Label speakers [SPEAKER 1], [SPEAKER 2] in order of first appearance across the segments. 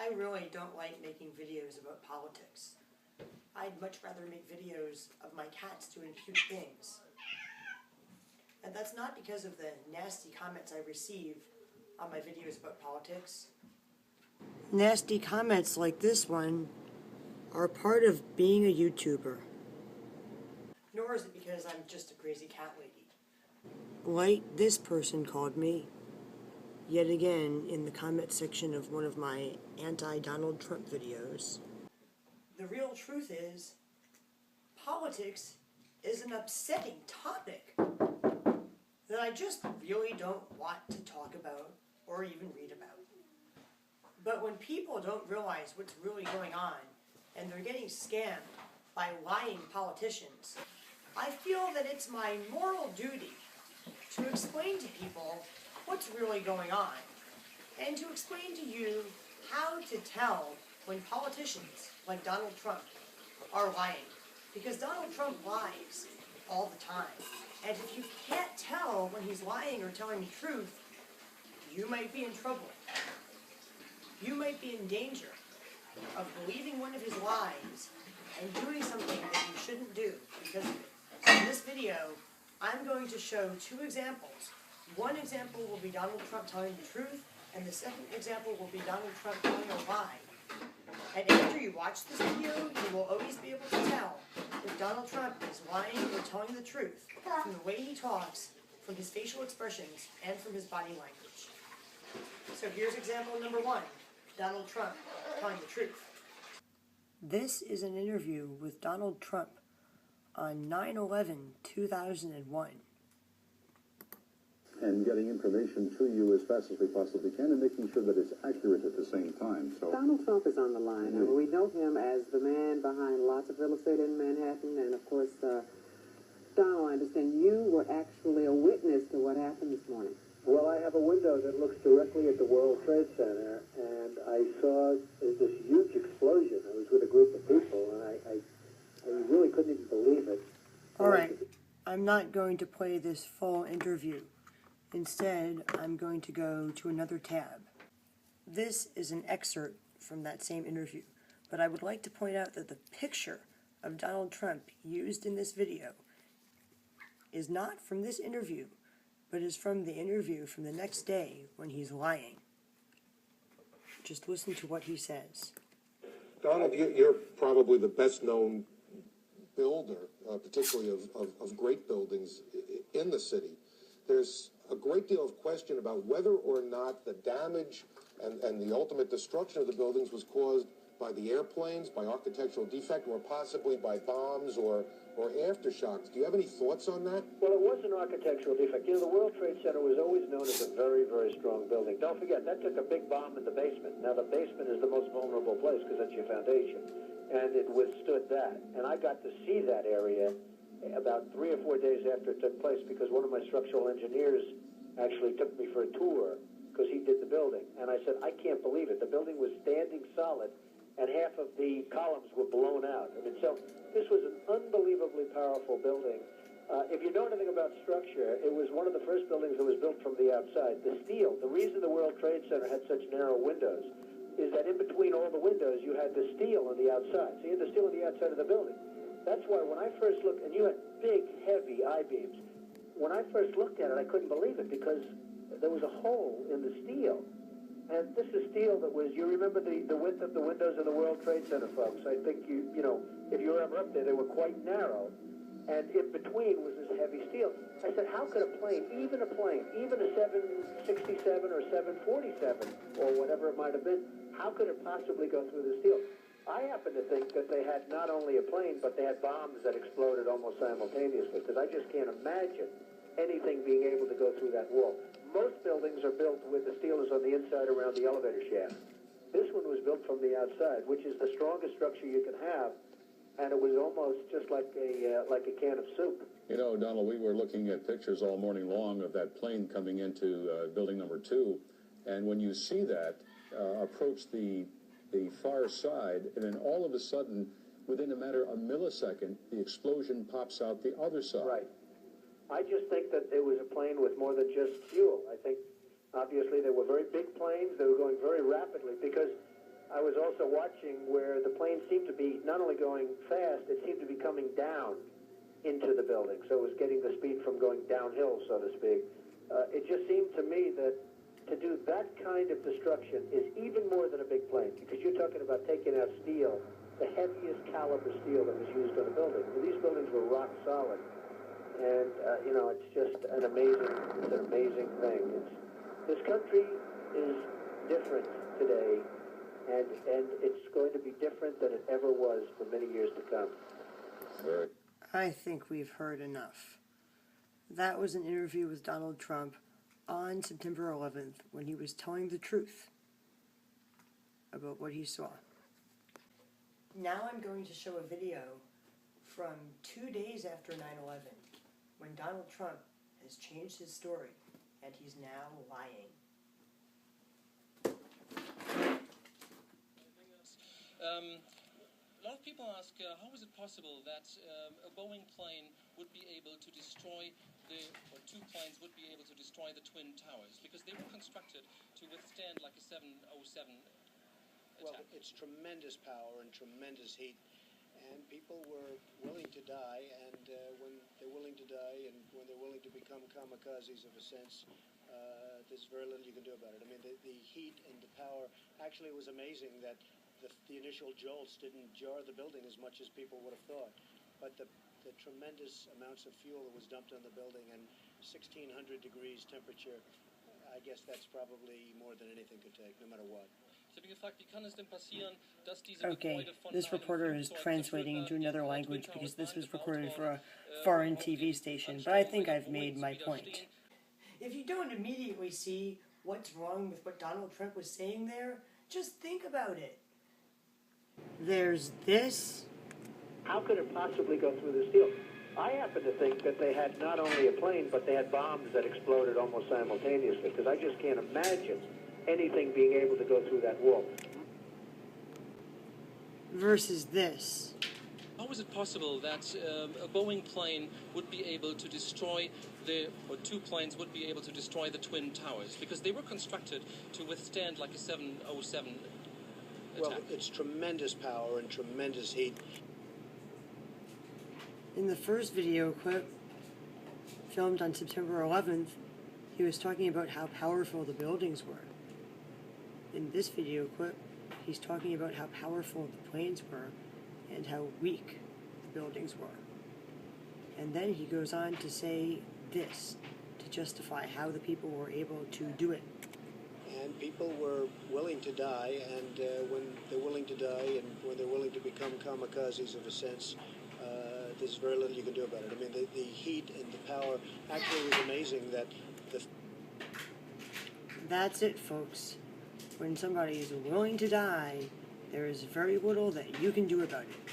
[SPEAKER 1] I really don't like making videos about politics. I'd much rather make videos of my cats doing cute things. And that's not because of the nasty comments I receive on my videos about politics. Nasty comments like this one are part of being a YouTuber. Nor is it because I'm just a crazy cat lady. Like this person called me, yet again in the comment section of one of my anti-Donald Trump videos. The real truth is, politics is an upsetting topic that I just really don't want to talk about or even read about. But when people don't realize what's really going on and they're getting scammed by lying politicians, I feel that it's my moral duty to explain to people what's really going on and to explain to you how to tell when politicians like Donald Trump are lying. Because Donald Trump lies all the time. And if you can't tell when he's lying or telling the truth, you might be in trouble. You might be in danger of believing one of his lies and doing something that you shouldn't do because of it. So in this video, I'm going to show two examples. One example will be Donald Trump telling the truth, and the second example will be Donald Trump telling a lie. And after you watch this video, you will always be able to tell if Donald Trump is lying or telling the truth from the way he talks, from his facial expressions, and from his body language. So here's example number one, Donald Trump telling the truth. This is an interview with Donald Trump on 9/11/2001.
[SPEAKER 2] And getting information to you as fast as we possibly can and making sure that it's accurate at the same time. So
[SPEAKER 3] Donald Trump is on the line. We know him as the man behind lots of real estate in Manhattan. And, of course, Donald, I understand you were actually a witness to what happened this morning.
[SPEAKER 4] Well, I have a window that looks directly at the World Trade Center, and I saw this huge explosion. I was with a group of people, and I really couldn't even believe it.
[SPEAKER 1] All right, I'm not going to play this full interview. Instead, I'm going to go to another tab. This is an excerpt from that same interview, but I would like to point out that the picture of Donald Trump used in this video is not from this interview, but is from the interview from the next day when he's lying. Just listen to what he says.
[SPEAKER 5] Donald, you're probably the best-known builder, particularly of great buildings in the city. There's a great deal of question about whether or not the damage and the ultimate destruction of the buildings was caused by the airplanes, by architectural defect, or possibly by bombs or aftershocks. Do you have any thoughts on that?
[SPEAKER 4] Well, it was an architectural defect. You know, the World Trade Center was always known as a very, very strong building. Don't forget, that took a big bomb in the basement. Now, the basement is the most vulnerable place because that's your foundation, and it withstood that. And I got to see that area about 3 or 4 days after it took place because one of my structural engineers actually took me for a tour because he did the building. And I said, I can't believe it. The building was standing solid, and half of the columns were blown out. I mean, so this was an unbelievably powerful building. If you know anything about structure, it was one of the first buildings that was built from the outside. The steel, the reason the World Trade Center had such narrow windows is that in between all the windows, you had the steel on the outside. So you had the steel on the outside of the building. That's why when I first looked, and you had big, heavy I-beams, when I first looked at it, I couldn't believe it because there was a hole in the steel. And this is steel that was, you remember the width of the windows of the World Trade Center, folks. I think you know, if you were ever up there, they were quite narrow. And in between was this heavy steel. I said, how could a plane, even a 767 or 747, or whatever it might have been, how could it possibly go through the steel? I happen to think that they had not only a plane, but they had bombs that exploded almost simultaneously, because I just can't imagine anything being able to go through that wall. Most buildings are built with the steel is on the inside around the elevator shaft. This one was built from the outside, which is the strongest structure you can have, and it was almost just like a can of soup.
[SPEAKER 2] You know, Donald, we were looking at pictures all morning long of that plane coming into building number 2, and when you see that approach the far side, and then all of a sudden, within a matter of a millisecond, the explosion pops out the other side.
[SPEAKER 4] Right. I just think that it was a plane with more than just fuel. I think, obviously, they were very big planes. They were going very rapidly because I was also watching where the plane seemed to be not only going fast, it seemed to be coming down into the building. So it was getting the speed from going downhill, so to speak. It just seemed to me that to do that kind of destruction is even more than a big plane, because you're talking about taking out steel, the heaviest caliber steel that was used on a building. And these buildings were rock solid. And, it's just an amazing thing. This country is different today, and it's going to be different than it ever was for many years to come.
[SPEAKER 1] I think we've heard enough. That was an interview with Donald Trump on September 11th when he was telling the truth about what he saw. Now I'm going to show a video from 2 days after 9/11 when Donald Trump has changed his story and he's now lying.
[SPEAKER 6] A lot of people ask, how is it possible that a Boeing plane would be able to destroy or two planes would be able to destroy the Twin Towers? Because they were constructed to withstand like a 707 attack.
[SPEAKER 7] Well, it's tremendous power and tremendous heat, and people were willing to die, and when they're willing to die and when they're willing to become kamikazes of a sense, there's very little you can do about it. I mean, the heat and the power, actually it was amazing that the initial jolts didn't jar the building as much as people would have thought. But the tremendous amounts of fuel that was dumped on the building and 1,600 degrees temperature, I guess that's probably more than anything could take, no matter what.
[SPEAKER 1] Okay, this reporter is translating into another language because this was recorded for a foreign TV station, but I think I've made my point. If you don't immediately see what's wrong with what Donald Trump was saying there, just think about it. There's this.
[SPEAKER 4] How could it possibly go through the steel? I happen to think that they had not only a plane, but they had bombs that exploded almost simultaneously, because I just can't imagine anything being able to go through that wall.
[SPEAKER 1] Versus this.
[SPEAKER 6] How is it possible that a Boeing plane would be able to destroy or two planes would be able to destroy the Twin Towers? Because they were constructed to withstand like a 707 attack.
[SPEAKER 7] Well, it's tremendous power and tremendous heat.
[SPEAKER 1] In the first video clip, filmed on September 11th, he was talking about how powerful the buildings were. In this video clip, he's talking about how powerful the planes were and how weak the buildings were. And then he goes on to say this, to justify how the people were able to do it.
[SPEAKER 7] And people were willing to die, and when they're willing to die and when they're willing to become kamikazes of a sense, there's very little you can do about it. I mean, the heat and the power, actually it was amazing that
[SPEAKER 1] That's it, folks. When somebody is willing to die, there is very little that you can do about it.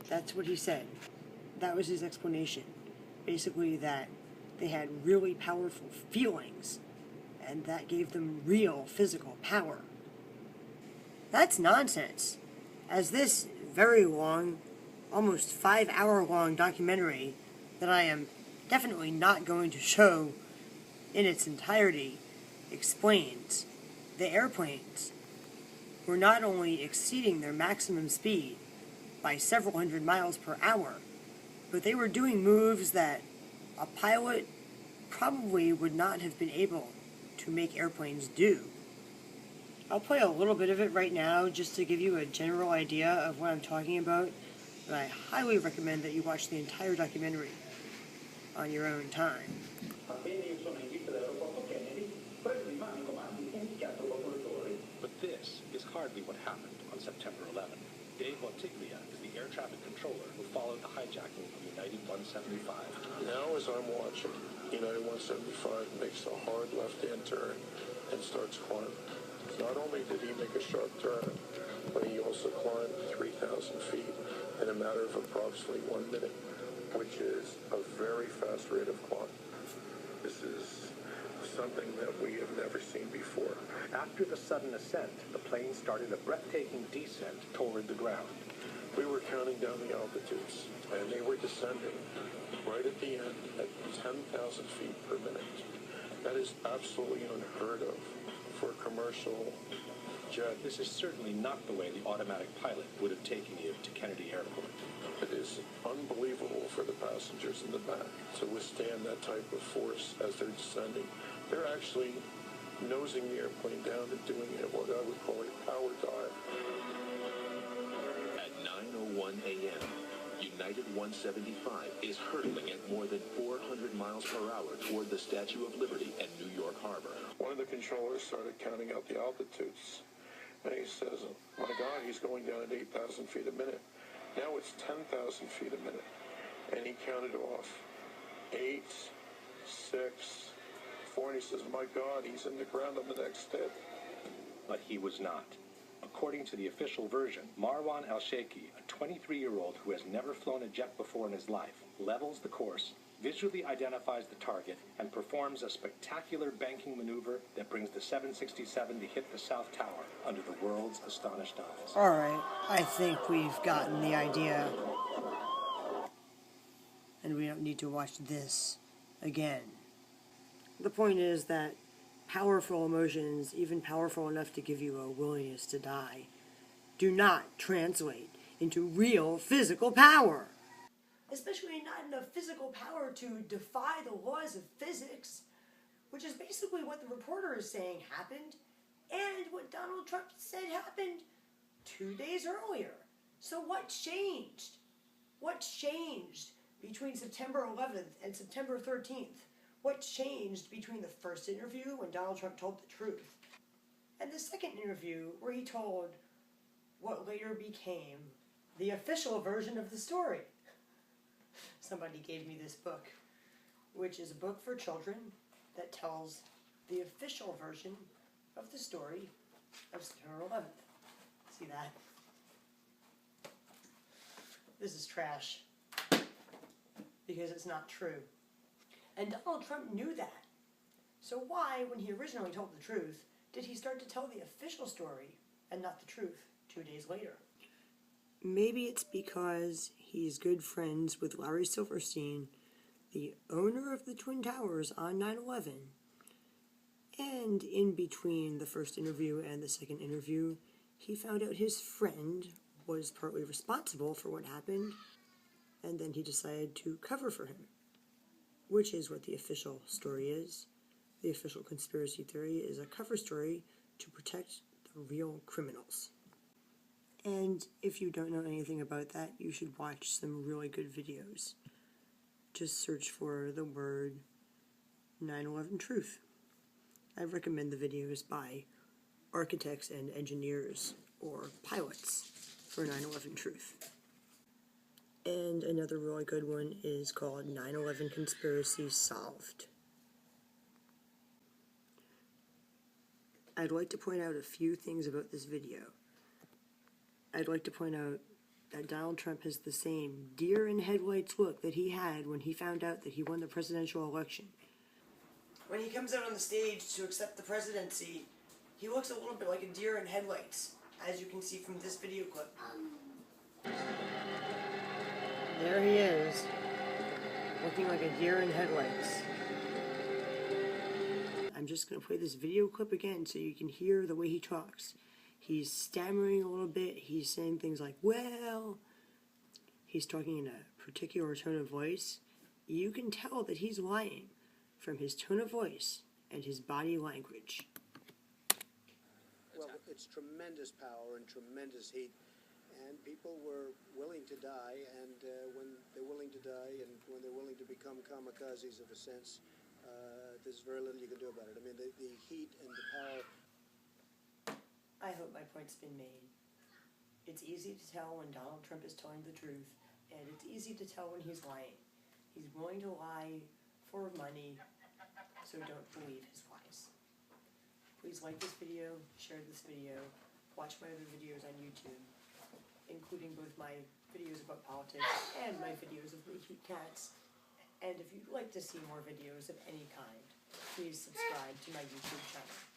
[SPEAKER 1] That's what he said. That was his explanation. Basically that they had really powerful feelings, and that gave them real physical power. That's nonsense. As this very long, almost 5-hour-long documentary that I am definitely not going to show in its entirety explains, the airplanes were not only exceeding their maximum speed by several hundred miles per hour, but they were doing moves that a pilot probably would not have been able to make airplanes do. I'll play a little bit of it right now just to give you a general idea of what I'm talking about, but I highly recommend that you watch the entire documentary on your own time.
[SPEAKER 8] But this is hardly what happened on September 11th. Dave Montiglia is the air traffic controller who followed the hijacking of United 175.
[SPEAKER 9] Now as I'm watching, United 175 makes a hard left-hand turn and starts climbing. Not only did he make a sharp turn, but he also climbed 3,000 feet in a matter of approximately 1 minute, which is a very fast rate of climb. This is something that we have never seen before.
[SPEAKER 8] After the sudden ascent, the plane started a breathtaking descent toward the ground.
[SPEAKER 9] We were counting down the altitudes, and they were descending right at the end at 10,000 feet per minute. That is absolutely unheard of for a commercial
[SPEAKER 8] Judd, this is certainly not the way the automatic pilot would have taken you to Kennedy Airport.
[SPEAKER 9] It is unbelievable for the passengers in the back to withstand that type of force as they're descending. They're actually nosing the airplane down and doing what I would call a power dive.
[SPEAKER 10] At 9:01 a.m., United 175 is hurtling at more than 400 miles per hour toward the Statue of Liberty at New York Harbor.
[SPEAKER 9] One of the controllers started counting out the altitudes, and he says, oh my God, he's going down at 8,000 feet a minute. Now it's 10,000 feet a minute. And he counted off 8, 6, 4, and he says, my God, he's in the ground on the next hit.
[SPEAKER 8] But he was not. According to the official version, Marwan al-Sheikhi, a 23-year-old who has never flown a jet before in his life, levels the course, visually identifies the target, and performs a spectacular banking maneuver that brings the 767 to hit the South Tower under the world's astonished eyes.
[SPEAKER 1] All right, I think we've gotten the idea. And we don't need to watch this again. The point is that powerful emotions, even powerful enough to give you a willingness to die, do not translate into real physical power. Especially not enough physical power to defy the laws of physics, which is basically what the reporter is saying happened, and what Donald Trump said happened 2 days earlier. So what changed? What changed between September 11th and September 13th? What changed between the first interview when Donald Trump told the truth and the second interview where he told what later became the official version of the story? Somebody gave me this book, which is a book for children that tells the official version of the story of September 11th. See that? This is trash because it's not true. And Donald Trump knew that. So why, when he originally told the truth, did he start to tell the official story and not the truth 2 days later? Maybe it's because he's good friends with Larry Silverstein, the owner of the Twin Towers on 9/11. And in between the first interview and the second interview, he found out his friend was partly responsible for what happened, and then he decided to cover for him. Which is what the official story is. The official conspiracy theory is a cover story to protect the real criminals. And if you don't know anything about that, you should watch some really good videos. Just search for the word 9/11 truth. I recommend the videos by architects and engineers or pilots for 9/11 truth. And another really good one is called 9/11 Conspiracy Solved. I'd like to point out a few things about this video. I'd like to point out that Donald Trump has the same deer in headlights look that he had when he found out that he won the presidential election. When he comes out on the stage to accept the presidency, he looks a little bit like a deer in headlights, as you can see from this video clip. There he is, looking like a deer in headlights. I'm just going to play this video clip again so you can hear the way he talks. He's stammering a little bit. He's saying things like, well, he's talking in a particular tone of voice. You can tell that he's lying from his tone of voice and his body language.
[SPEAKER 7] Well, it's tremendous power and tremendous heat. And people were willing to die, and when they're willing to die and when they're willing to become kamikazes of a sense, there's very little you can do about it. I mean, the heat and the power.
[SPEAKER 1] I hope my point's been made. It's easy to tell when Donald Trump is telling the truth, and it's easy to tell when he's lying. He's willing to lie for money, so don't believe his lies. Please like this video, share this video, watch my other videos on YouTube, including both my videos about politics and my videos of We Keep Cats. And if you'd like to see more videos of any kind, please subscribe to my YouTube channel.